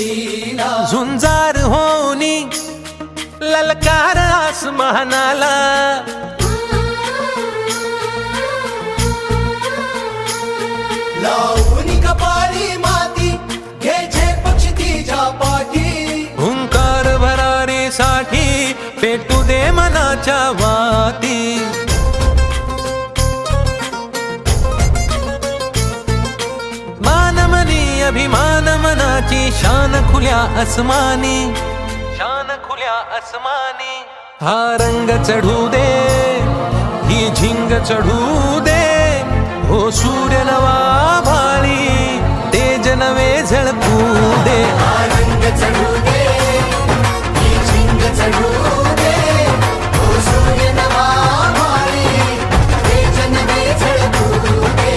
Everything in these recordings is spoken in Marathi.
लीला झुंजार होनी ललकार आसमानाला लावून कपाळी माती घे पक्षी तिच्या पाठी हुंकार भरारीसाठी पेटू दे मनाच्या वाती मानमनी अभिमान मनाची शान खुल्या आसमानी शान खुल्या आसमानी हा रंग चढू दे ही झिंग चढू दे हो सूर्य नवा भाळी तेज नवे झळकू दे रंग चढू दे ही झिंग चढू दे ओ सूर्य नवा भाळी तेज नवे झळकू दे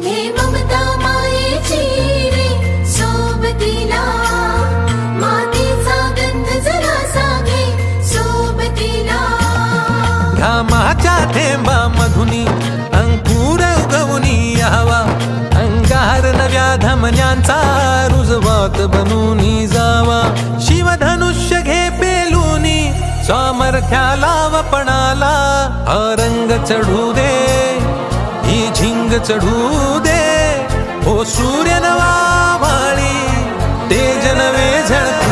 हे ममता मायेची रे सोबतीला मातीचा गंध जरासा घे सोबतीला घामाच्या थेंबा मधुनी अंकुर उगवूनी यावा अंगार नव्या धमन्यांचा रुजवात बनूनी जावा शिवधनुष्य घे पेलूनी सामर्थ्याला वपणाला हा रंग चढू दे ही झिंग चढू दे हो सूर्य नवा भाळी तेज नवे झळक